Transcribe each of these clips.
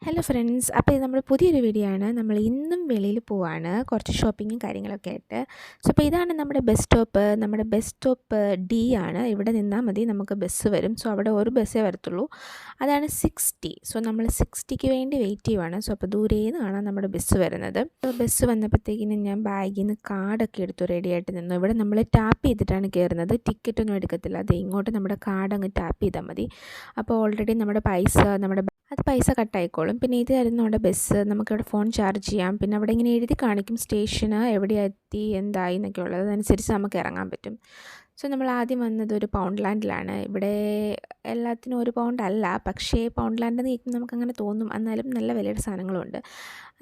Hello friends, അപ്പോൾ ഇത് നമ്മുടെ പുതിയൊരു വീഡിയോ ആണ്. നമ്മൾ ഇന്നും വെളിയിൽ പോവാണ്, കുറച്ച് ഷോപ്പിങ്ങും കാര്യങ്ങളൊക്കെ ആയിട്ട്. സോ അപ്പോൾ ഇതാണ് നമ്മുടെ ബസ് സ്റ്റോപ്പ്. നമ്മുടെ ബസ് സ്റ്റോപ്പ് ഡി ആണ്. ഇവിടെ നിന്നാൽ മതി, നമുക്ക് ബസ് വരും. സോ അവിടെ ഒരു ബസ്സേ വരത്തുള്ളൂ, അതാണ് 60. സോ നമ്മൾ 60ക്ക് വേണ്ടി വെയിറ്റ് ചെയ്യുവാണ്. സോ അപ്പോൾ ദൂരേന്ന് കാണാൻ നമ്മുടെ ബസ് വരുന്നത്. അപ്പോൾ ബസ് വന്നപ്പോഴത്തേക്കിനും ഞാൻ ബാഗിൽ നിന്ന് കാർഡൊക്കെ എടുത്തു റെഡി ആയിട്ട് നിന്നു. ഇവിടെ നമ്മൾ ടാപ്പ് ചെയ്തിട്ടാണ് കയറുന്നത്, ടിക്കറ്റൊന്നും എടുക്കത്തില്ല. അത് ഇങ്ങോട്ട് നമ്മുടെ കാർഡ് അങ്ങ് ടാപ്പ് ചെയ്താൽ മതി. അപ്പോൾ ഓൾറെഡി നമ്മുടെ പൈസ കട്ടായിക്കോളും. പിന്നെ ഇതായിരുന്നു നമ്മുടെ ബസ്. നമുക്കിവിടെ ഫോൺ ചാർജ് ചെയ്യാം. പിന്നെ അവിടെ ഇങ്ങനെ എഴുതി കാണിക്കും സ്റ്റേഷന് എവിടെയാണ് എത്തി എന്തായി എന്നൊക്കെ ഉള്ളത്. അതനുസരിച്ച് നമുക്ക് ഇറങ്ങാൻ പറ്റും. സോ നമ്മൾ ആദ്യം വന്നത് ഒരു പൗണ്ട് ലാൻഡിലാണ്. ഇവിടെ എല്ലാത്തിനും ഒരു പൗണ്ട് അല്ല, പക്ഷേ പൗണ്ട് ലാൻഡ് എന്ന് കേൾക്കുമ്പോൾ നമുക്കങ്ങനെ തോന്നും. എന്നാലും നല്ല വിലയുടെ സാധനങ്ങളുണ്ട്,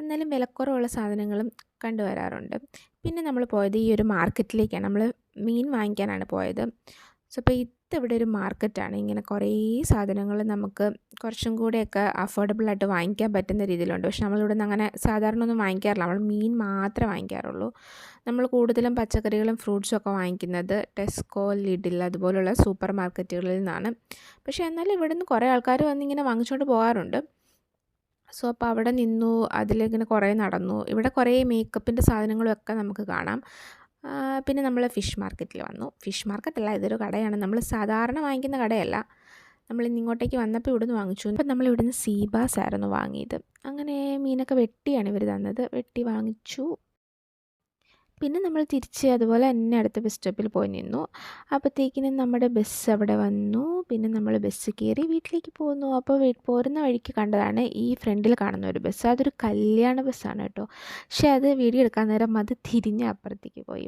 എന്നാലും വിലക്കുറവുള്ള സാധനങ്ങളും കണ്ടുവരാറുണ്ട്. പിന്നെ നമ്മൾ പോയത് ഈ ഒരു മാർക്കറ്റിലേക്കാണ്. നമ്മൾ മീൻ വാങ്ങിക്കാനാണ് പോയത്. സോ അപ്പോൾ ഇതിവിടെ ഒരു മാർക്കറ്റാണ്. ഇങ്ങനെ കുറേ സാധനങ്ങൾ നമുക്ക് കുറച്ചും കൂടെയൊക്കെ അഫോർഡബിളായിട്ട് വാങ്ങിക്കാൻ പറ്റുന്ന രീതിയിലുണ്ട്. പക്ഷെ നമ്മളിവിടെ നിന്ന് അങ്ങനെ സാധാരണ ഒന്നും വാങ്ങിക്കാറില്ല. നമ്മൾ മീൻ മാത്രമേ വാങ്ങിക്കാറുള്ളൂ. നമ്മൾ കൂടുതലും പച്ചക്കറികളും ഫ്രൂട്ട്സും ഒക്കെ വാങ്ങിക്കുന്നത് ടെസ്കോ, ലിഡിൽ അതുപോലുള്ള സൂപ്പർ മാർക്കറ്റുകളിൽ നിന്നാണ്. പക്ഷേ എന്നാലും ഇവിടെ നിന്ന് കുറേ ആൾക്കാർ വന്നിങ്ങനെ വാങ്ങിച്ചുകൊണ്ട് പോകാറുണ്ട്. സോ അപ്പോൾ അവിടെ നിന്നു, അതിലിങ്ങനെ കുറേ നടന്നു. ഇവിടെ കുറേ മേക്കപ്പിൻ്റെ സാധനങ്ങളും ഒക്കെ നമുക്ക് കാണാം. പിന്നെ നമ്മൾ ഫിഷ് മാർക്കറ്റിൽ വന്നു. ഫിഷ് മാർക്കറ്റല്ല, ഇതൊരു കടയാണ്. നമ്മൾ സാധാരണ വാങ്ങിക്കുന്ന കടയല്ല. നമ്മൾ ഇങ്ങോട്ടേക്ക് വന്നപ്പോൾ ഇവിടുന്ന് വാങ്ങിച്ചു. അപ്പം നമ്മൾ ഇവിടുന്ന് സീബാസ് ആയിരുന്നു വാങ്ങിയത്. അങ്ങനെ മീനൊക്കെ വെട്ടിയാണ് ഇവർ തന്നത്, വെട്ടി വാങ്ങിച്ചു. പിന്നെ നമ്മൾ തിരിച്ച് അതുപോലെ തന്നെ അടുത്ത ബസ് സ്റ്റോപ്പിൽ പോയി നിന്നു. അപ്പോഴത്തേക്കിനും നമ്മുടെ ബസ് അവിടെ വന്നു. പിന്നെ നമ്മൾ ബസ് കയറി വീട്ടിലേക്ക് പോന്നു. അപ്പോൾ പോരുന്ന വഴിക്ക് കണ്ടതാണ് ഈ ഫ്രണ്ടിൽ കാണുന്ന ഒരു ബസ്. അതൊരു കല്യാണ ബസ്സാണ് കേട്ടോ. പക്ഷേ അത് വീഡിയോ എടുക്കാൻ നേരം അത് തിരിഞ്ഞ് അപ്പുറത്തേക്ക് പോയി.